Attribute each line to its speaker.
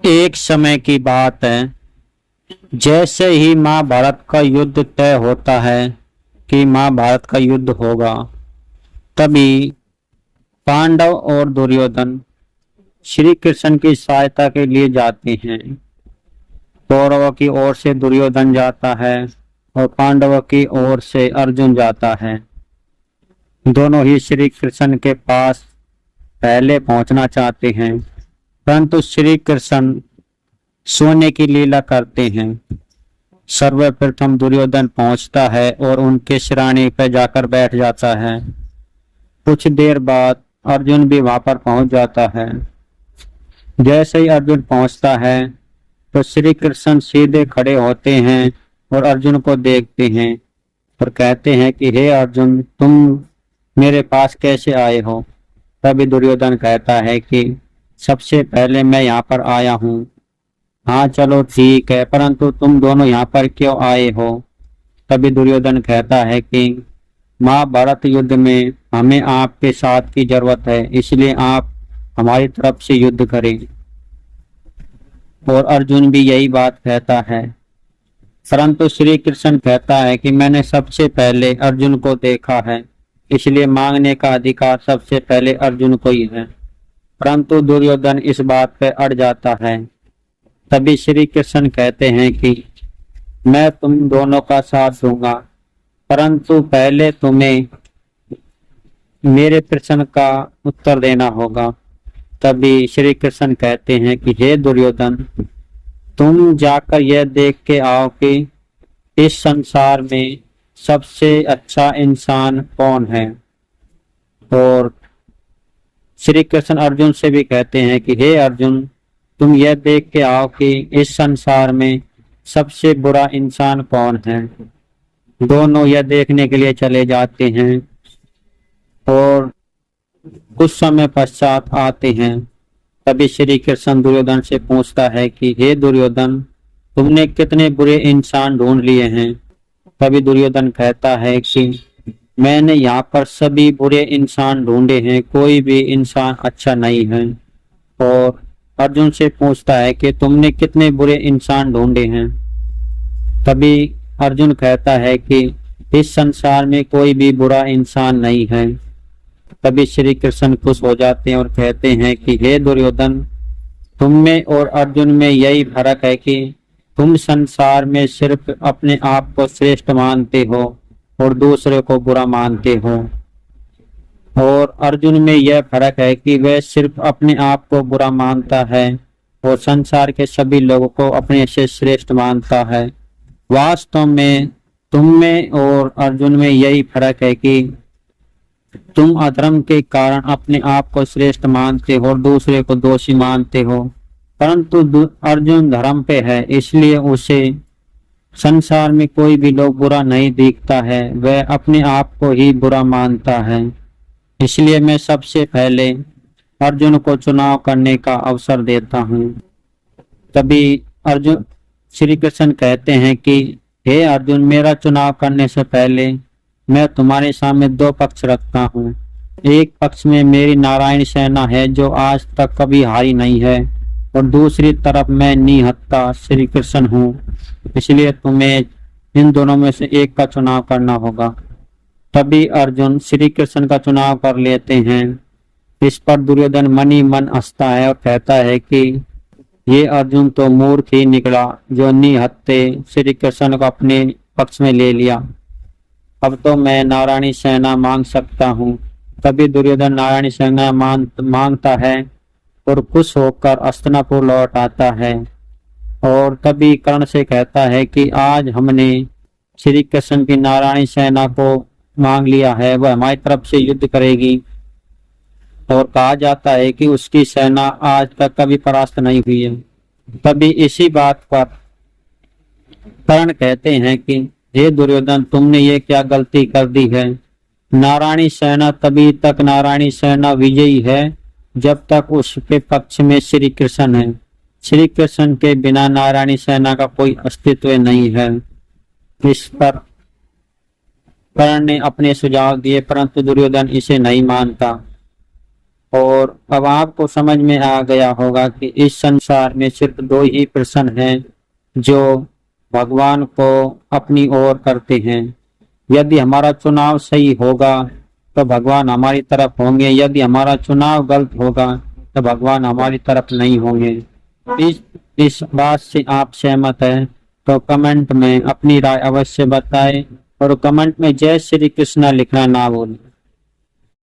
Speaker 1: एक समय की बात है, जैसे ही महाभारत का युद्ध तय होता है कि महाभारत का युद्ध होगा, तभी पांडव और दुर्योधन श्री कृष्ण की सहायता के लिए जाते हैं। कौरवों की ओर से दुर्योधन जाता है और पांडवों की ओर से अर्जुन जाता है। दोनों ही श्री कृष्ण के पास पहले पहुंचना चाहते हैं, परंतु श्री कृष्ण सोने की लीला करते हैं। सर्वप्रथम दुर्योधन पहुंचता है और उनके सिराने पर जाकर बैठ जाता है। कुछ देर बाद अर्जुन भी वहां पर पहुंच जाता है। जैसे ही अर्जुन पहुंचता है तो श्री कृष्ण सीधे खड़े होते हैं और अर्जुन को देखते हैं और कहते हैं कि हे अर्जुन, तुम मेरे पास कैसे आए हो। तभी दुर्योधन कहता है कि सबसे पहले मैं यहाँ पर आया हूँ। हाँ चलो ठीक है, परंतु तुम दोनों यहाँ पर क्यों आए हो। तभी दुर्योधन कहता है कि महाभारत युद्ध में हमें आपके साथ की जरूरत है, इसलिए आप हमारी तरफ से युद्ध करें। और अर्जुन भी यही बात कहता है, परंतु श्री कृष्ण कहता है कि मैंने सबसे पहले अर्जुन को देखा है, इसलिए मांगने का अधिकार सबसे पहले अर्जुन को ही है। परंतु दुर्योधन इस बात पर अड़ जाता है। तभी श्री कृष्ण कहते हैं कि मैं तुम दोनों का साथ दूंगा, परंतु पहले तुम्हें मेरे प्रश्न का उत्तर देना होगा। तभी श्री कृष्ण कहते हैं कि हे दुर्योधन, तुम जाकर यह देख के आओ कि इस संसार में सबसे अच्छा इंसान कौन है। और श्री कृष्ण अर्जुन से भी कहते हैं कि हे अर्जुन, तुम यह देख के आओ कि इस संसार में सबसे बुरा इंसान कौन है। दोनों यह देखने के लिए चले जाते हैं और कुछ समय पश्चात आते हैं। तभी श्री कृष्ण दुर्योधन से पूछता है कि हे दुर्योधन, तुमने कितने बुरे इंसान ढूंढ लिए हैं। तभी दुर्योधन कहता है कि मैंने यहाँ पर सभी बुरे इंसान ढूंढे हैं, कोई भी इंसान अच्छा नहीं है। और अर्जुन से पूछता है कि तुमने कितने बुरे इंसान ढूंढे हैं। तभी अर्जुन कहता है कि इस संसार में कोई भी बुरा इंसान नहीं है। तभी श्री कृष्ण खुश हो जाते हैं और कहते हैं कि हे दुर्योधन, तुम में और अर्जुन में यही फर्क है कि तुम संसार में सिर्फ अपने आप को श्रेष्ठ मानते हो और दूसरे को बुरा मानते हो, और अर्जुन में यह फर्क है कि वह सिर्फ अपने आप को बुरा मानता है और संसार के सभी लोगों को अपने से श्रेष्ठ मानता है। वास्तव में तुम में और अर्जुन में यही फर्क है कि तुम अधर्म के कारण अपने आप को श्रेष्ठ मानते हो और दूसरे को दोषी मानते हो, परंतु अर्जुन धर्म पे है, इसलिए उसे संसार में कोई भी लोग बुरा नहीं दिखता है, वह अपने आप को ही बुरा मानता है। इसलिए मैं सबसे पहले अर्जुन को चुनाव करने का अवसर देता हूँ। तभी अर्जुन श्री कृष्ण कहते हैं कि हे अर्जुन, मेरा चुनाव करने से पहले मैं तुम्हारे सामने दो पक्ष रखता हूँ। एक पक्ष में मेरी नारायण सेना है जो आज तक कभी हारी नहीं है, और दूसरी तरफ मैं निहत्था श्री कृष्ण हूँ, इसलिए तुम्हें इन दोनों में से एक का चुनाव करना होगा। तभी अर्जुन श्री कृष्ण का चुनाव कर लेते हैं। इस पर दुर्योधन मन ही मन हंसता है और कहता है कि ये अर्जुन तो मूर्ख ही निकला जो निहत्थे श्री कृष्ण को अपने पक्ष में ले लिया। अब तो मैं नारायणी सेना मांग सकता हूँ। तभी दुर्योधन नारायणी सेना मांगता है और खुश होकर हस्तिनापुर लौट आता है। और तभी कर्ण से कहता है कि आज हमने श्री कृष्ण की नारायणी सेना को मांग लिया है, वह हमारी तरफ से युद्ध करेगी। और कहा जाता है कि उसकी सेना आज तक कभी परास्त नहीं हुई है। तभी इसी बात पर कर्ण कहते हैं कि हे दुर्योधन, तुमने ये क्या गलती कर दी है। नारायणी सेना तभी तक नारायणी सेना विजयी है जब तक उसके पक्ष में श्री कृष्ण है। श्री कृष्ण के बिना नारायणी सेना का कोई अस्तित्व नहीं है। इस पर कर्ण ने अपने सुझाव दिए, परंतु दुर्योधन इसे नहीं मानता। और अब आपको समझ में आ गया होगा कि इस संसार में सिर्फ दो ही प्रश्न हैं जो भगवान को अपनी ओर करते हैं। यदि हमारा चुनाव सही होगा तो भगवान हमारी तरफ होंगे, यदि हमारा चुनाव गलत होगा तो भगवान हमारी तरफ नहीं होंगे। इस बात से आप सहमत हैं तो कमेंट में अपनी राय अवश्य बताएं और कमेंट में जय श्री कृष्णा लिखना ना भूलें।